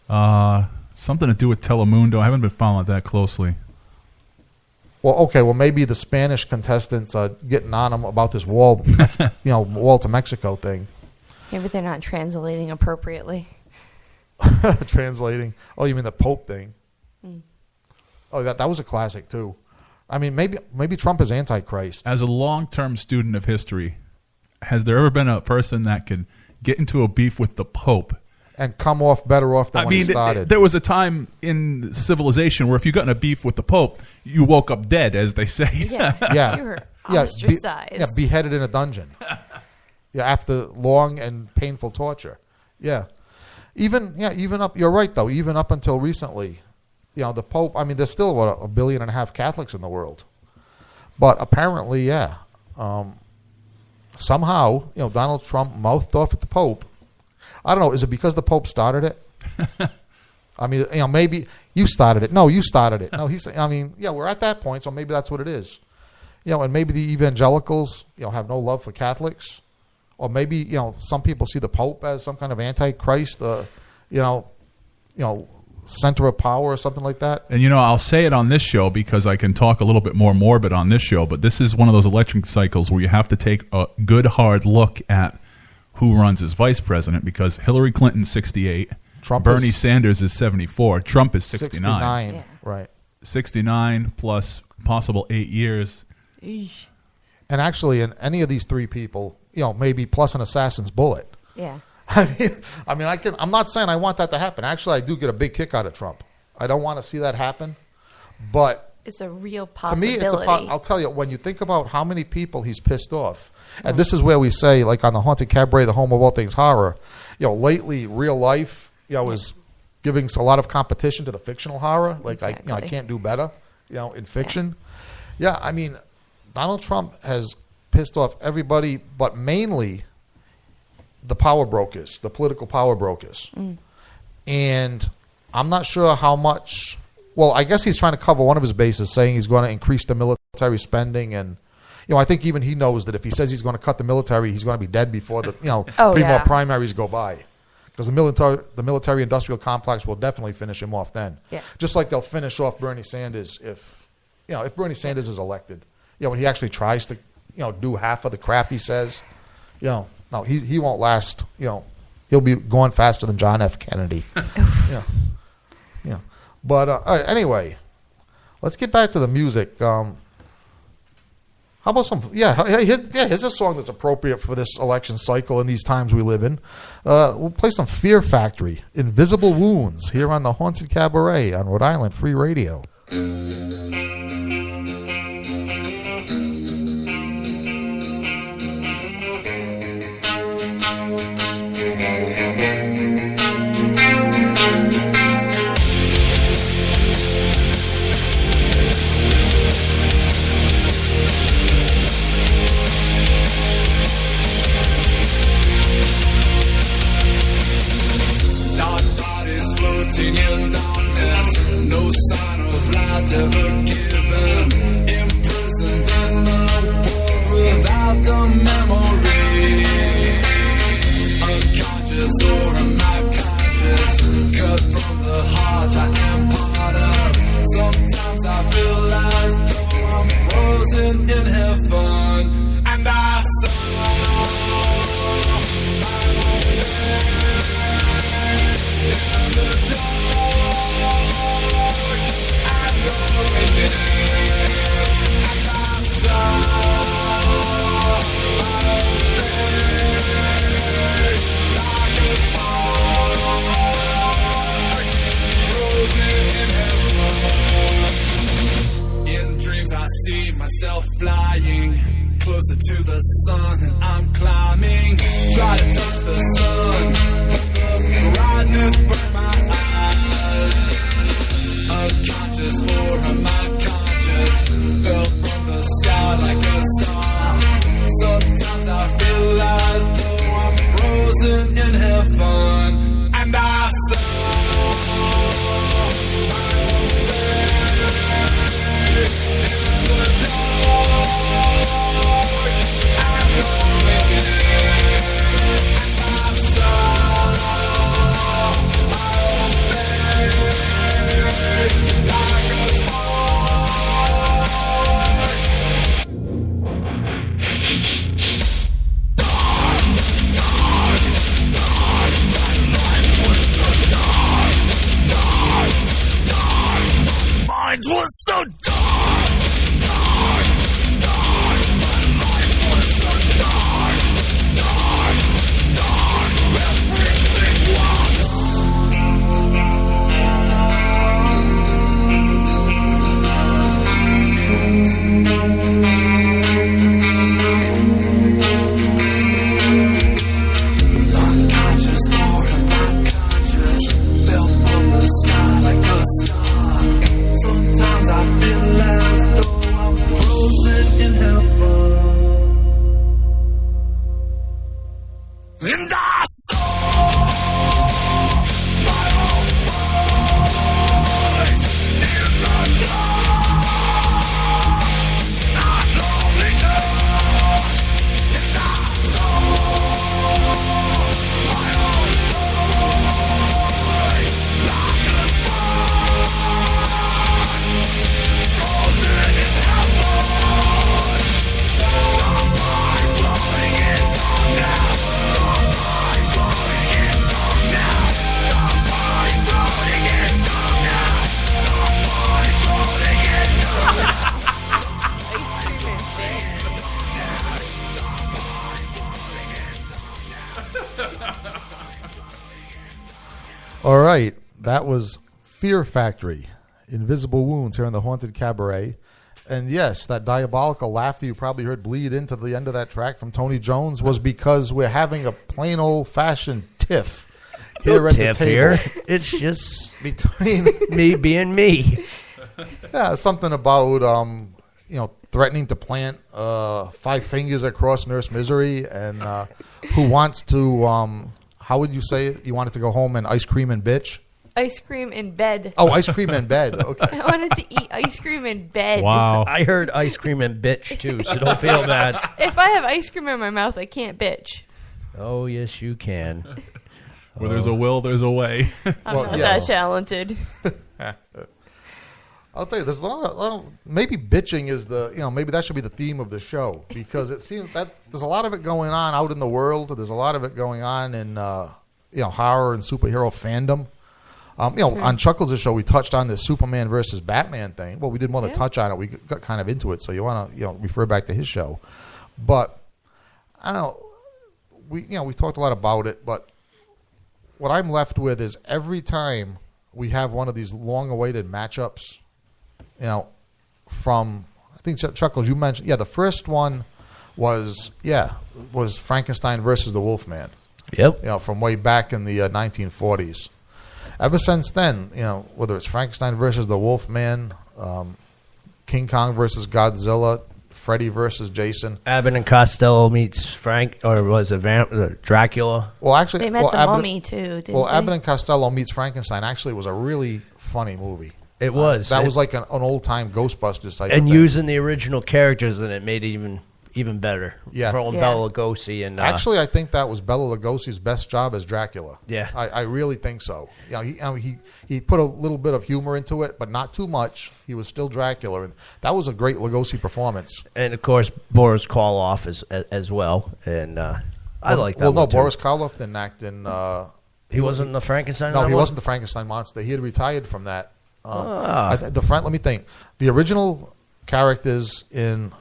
Something to do with Telemundo. I haven't been following it that closely. Well, okay. Well, maybe the Spanish contestants are getting on him about this wall, wall to Mexico thing. Maybe they're not translating appropriately. Translating. Oh, you mean the Pope thing? Oh, that was a classic too. I mean, maybe Trump is Antichrist. As a long-term student of history, has there ever been a person that could get into a beef with the Pope and come off better off than when he started? There was a time in civilization where if you got in a beef with the Pope, you woke up dead, as they say. Yeah. You were ostracized. Beheaded in a dungeon. After long and painful torture. Yeah. Even up. You're right though. Even up until recently, the Pope. I mean, there's still 1.5 billion Catholics in the world, but apparently, somehow, Donald Trump mouthed off at the Pope. I don't know. Is it because the Pope started it? I mean, maybe you started it. No, you started it. No, we're at that point, so maybe that's what it is. And maybe the evangelicals, have no love for Catholics. Or maybe, some people see the Pope as some kind of Antichrist, center of power or something like that. And, I'll say it on this show because I can talk a little bit more morbid on this show, but this is one of those election cycles where you have to take a good, hard look at who runs as vice president because Hillary Clinton's 68, Bernie Sanders is 74, Trump is 69. Yeah. Right. 69 plus possible 8 years. Eesh. And actually, in any of these three people, maybe plus an assassin's bullet. Yeah. I'm not saying I want that to happen. Actually, I do get a big kick out of Trump. I don't want to see that happen, but it's a real possibility. To me, I'll tell you, when you think about how many people he's pissed off, and this is where we say, like on the Haunted Cabaret, the home of all things horror, lately, real life, is giving a lot of competition to the fictional horror. Like exactly. I can't do better, in fiction. Yeah, I mean, Donald Trump has pissed off everybody, but mainly the power brokers, the political power brokers. And I'm not sure how much. Well, I guess he's trying to cover one of his bases, saying he's going to increase the military spending. And, I think even he knows that if he says he's going to cut the military, he's going to be dead before the, three more primaries go by. Because the military industrial complex will definitely finish him off then. Yeah. Just like they'll finish off Bernie Sanders if Bernie Sanders is elected. When he actually tries to, do half of the crap he says, no, he won't last. He'll be going faster than John F. Kennedy. Yeah. But anyway, let's get back to the music. How about some? Here's a song that's appropriate for this election cycle and these times we live in. We'll play some Fear Factory, Invisible Wounds, here on the Haunted Cabaret on Rhode Island Free Radio. In darkness, no sign of light ever given. Imprisoned in the world without the memory. Unconscious or am I conscious? Cut from the heart I am part of. Sometimes I feel as though I'm frozen in heaven. And I saw my own face in the dark. In dreams I see myself flying closer to the sun, and I'm climbing. Try to touch the sun, the brightness burn my eyes. Unconscious or am I conscious? Fell from the sky like a star. Sometimes I feel as though I'm frozen in heaven. And I saw my own face in the dark. I know it is. And I was so dark, dark, dark. My life was so dark, dark, dark. Everything was. Unconscious or unconscious, fell from the sky like a star. Sometimes I feel as though I'm frozen in heaven. And I saw my own voice in the dark. Not loneliness. And I saw my own voice like a spark. Frozen in heaven. Dark eyes floating in darkness. Dark eyes floating in darkness. Dark eyes floating in darkness. Dark eyes floating in darkness. All right, that was Fear Factory, Invisible Wounds here on the Haunted Cabaret. And yes, that diabolical laugh that you probably heard bleed into the end of that track from Tony Jones was because we're having a plain old-fashioned tiff here at the Tiff table. here. It's just Between me being me. yeah, something about threatening to plant 5 fingers across Nurse Misery, and who wants to how would you say it? You wanted to go home and ice cream and bitch? Ice cream in bed. Oh, ice cream in bed. Okay. I wanted to eat ice cream in bed. Wow. I heard ice cream and bitch too, so don't feel bad. If I have ice cream in my mouth, I can't bitch. Oh yes, you can. Where there's a will, there's a way. I'm Well, not yes. that talented. I'll tell you this. Well, maybe bitching is maybe that should be the theme of the show, because it seems that there's a lot of it going on out in the world. There's a lot of it going on in horror and superhero fandom. On Chuckles' show, we touched on this Superman versus Batman thing. Well, we did more than touch on it. We got kind of into it, so you want to refer back to his show. But I don't know. We talked a lot about it, but what I'm left with is every time we have one of these long-awaited matchups, from I think Chuckles, you mentioned, the first one was Frankenstein versus the Wolfman. Yep. From way back in the 1940s. Ever since then, whether it's Frankenstein versus the Wolfman, King Kong versus Godzilla, Freddy versus Jason. Abbott and Costello meets Frank, or was it Dracula? Well, actually, They met the mummy too, didn't they? Abbott and Costello meets Frankenstein actually was a really funny movie. It was. That was like an old-time Ghostbusters type and of thing. using the original characters, and it made it even better. Yeah. For old Yeah. Bela Lugosi and Actually, I think that was Bela Lugosi's best job as Dracula. Yeah. I really think so. He put a little bit of humor into it, but not too much. He was still Dracula, and that was a great Lugosi performance. and of course Boris Karloff as well. And I like that. Well, no, one, too. Boris Karloff didn't act in. He wasn't the Frankenstein. No, in that he one? wasn't the Frankenstein monster. He had retired from that. Let me think. The original characters in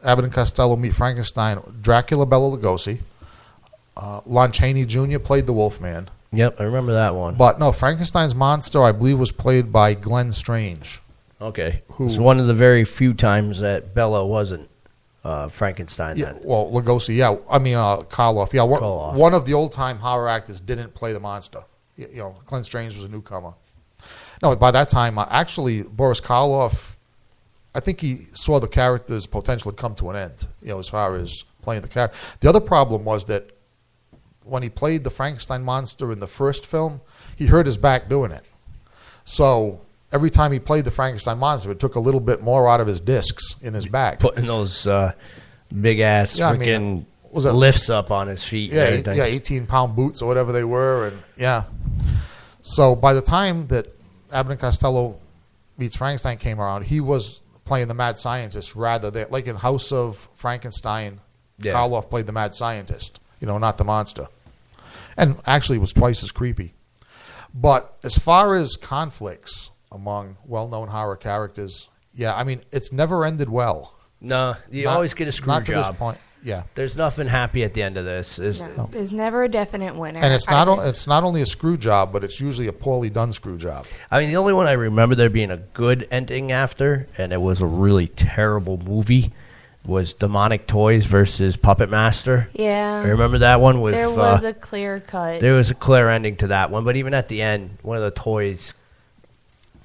Abbott and Costello Meet Frankenstein: Dracula, Bela Lugosi. Lon Chaney Jr. played the Wolfman. Yep, I remember that one. But no, Frankenstein's monster, I believe, was played by Glenn Strange. Okay, Who- it's one of the very few times that Bela wasn't Frankenstein. Yeah, Then. well, Lugosi, Karloff. Yeah, Karloff. one of the old-time horror actors didn't play the monster. Glenn Strange was a newcomer. No, by that time, actually, Boris Karloff, I think he saw the character's potential had come to an end, as far as playing the character. The other problem was that when he played the Frankenstein monster in the first film, he hurt his back doing it. So every time he played the Frankenstein monster, it took a little bit more out of his discs in his back. Putting those big ass Yeah, I freaking mean, was it- lifts up on his feet. and everything. 18-pound boots or whatever they were, and yeah. So by the time that Abbott and Costello Meets Frankenstein came around, he was playing the mad scientist rather than, like in House of Frankenstein, Yeah. Karloff played the mad scientist, not the monster, and actually was twice as creepy. But as far as conflicts, among well-known horror characters. Yeah, I mean, it's never ended well. No, you Not- always get a screw Not to job. this point. Yeah. There's nothing happy at the end of this. No, there's never a definite winner. And it's I not think. it's not only a screw job, but it's usually a poorly done screw job. I mean, the only one I remember there being a good ending after, and it was a really terrible movie, was Demonic Toys versus Puppet Master. Yeah. I remember that one with. There was a clear cut. There was a clear ending to that one, but even at the end, one of the toys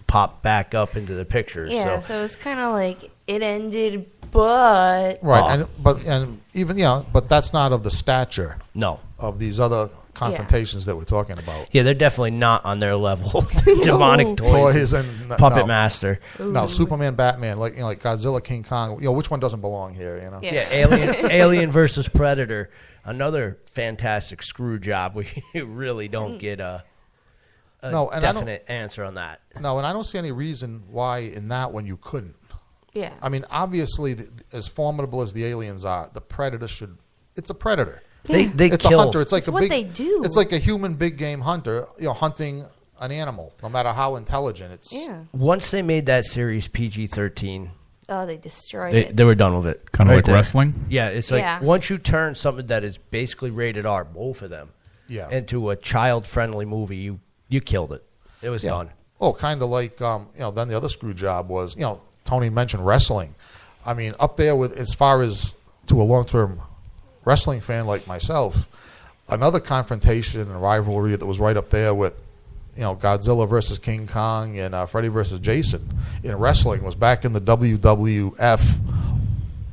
popped back up into the picture. Yeah, So so it's kind of like it ended, but Right. But that's not of the stature no, of these other confrontations that we're talking about. yeah, they're definitely not on their level. Demonic Toys, Toys and Puppet no. Master. No, Superman, Batman, like Godzilla, King Kong. Which one doesn't belong here? Yeah. Yeah, Alien versus Predator, another fantastic screw job. We really don't get a No, and I don't- definite answer on that. No, and I don't see any reason why in that one you couldn't. yeah. I mean, obviously, as formidable as the aliens are, the predator should. It's a predator. They It's kill. a hunter. It's like It's a what big. they do. It's like a human big game hunter. Hunting an animal, no matter how intelligent. It's Yeah. Once they made that series PG-13, Oh, they destroyed they it. were done with it. Kind of Right like there. wrestling. Yeah, it's like Yeah. once you turn something that is basically rated R, both of them, Yeah. into a child-friendly movie, you killed it. It was done. Oh, kind of like then the other screw job was Tony mentioned wrestling. I mean, up there with as far as to a long-term wrestling fan like myself, another confrontation and rivalry that was right up there with Godzilla versus King Kong and Freddy versus Jason in wrestling was back in the WWF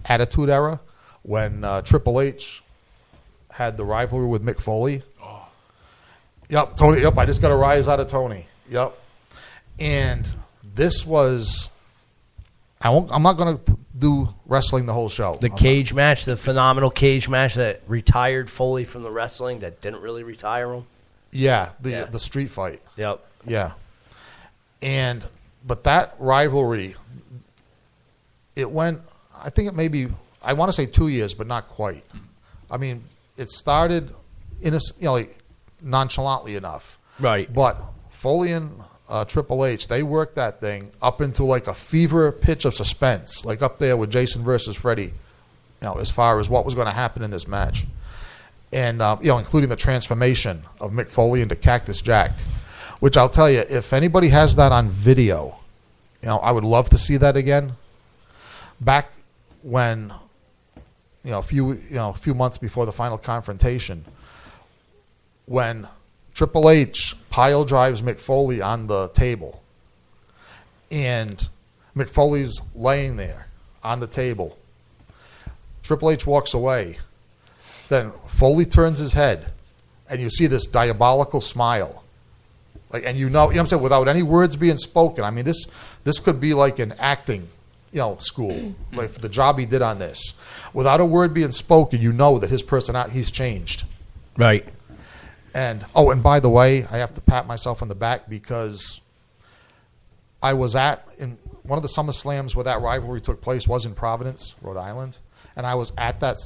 Attitude Era when Triple H had the rivalry with Mick Foley. Yep, Tony. Yep, I just got a rise out of Tony. Yep, and this was. I'm not going to do wrestling the whole show. The cage match, the phenomenal cage match that retired Foley from the wrestling, that didn't really retire him. The street fight. Yep. Yeah, but that rivalry, it went. I think it maybe. I want to say 2 years, but not quite. I mean, it started in a nonchalantly enough. Right. But Foley and Triple H, they worked that thing up into like a fever pitch of suspense, like up there with Jason versus Freddy, as far as what was going to happen in this match. And, including the transformation of Mick Foley into Cactus Jack, which I'll tell you, if anybody has that on video, I would love to see that again. Back when, a few months before the final confrontation, when Triple H pile drives Mick Foley on the table, and Mick Foley's laying there on the table. Triple H walks away. Then Foley turns his head, and you see this diabolical smile. And you know what I'm saying, without any words being spoken. I mean, this could be like an acting, school, like for the job he did on this. Without a word being spoken, you know that his personality, he's changed. Right. And by the way, I have to pat myself on the back because I was in one of the SummerSlams where that rivalry took place was in Providence, Rhode Island, and I was at that.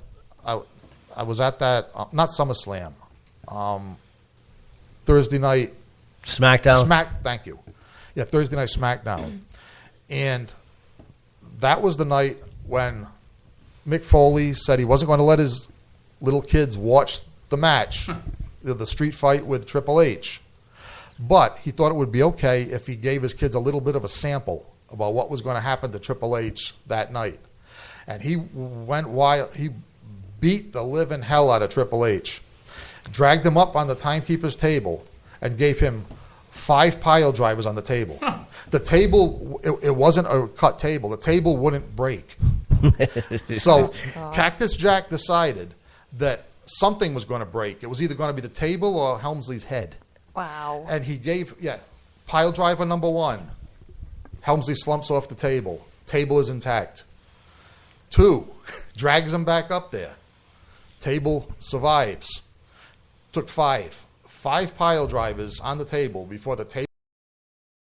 I was at that not SummerSlam, Thursday night SmackDown. Thank you. Yeah, Thursday night SmackDown, and that was the night when Mick Foley said he wasn't going to let his little kids watch the match. The street fight with Triple H. But he thought it would be okay if he gave his kids a little bit of a sample about what was going to happen to Triple H that night. And he went wild. He beat the living hell out of Triple H, dragged him up on the timekeeper's table, and gave him 5 pile drivers on the table. The table, it wasn't a cut table. The table wouldn't break. So Cactus Jack decided that something was going to break. It was either going to be the table or Helmsley's head. Wow. And he gave, pile driver number 1. Helmsley slumps off the table. Table is intact. 2, drags him back up there. Table survives. Took 5. 5 pile drivers on the table before the table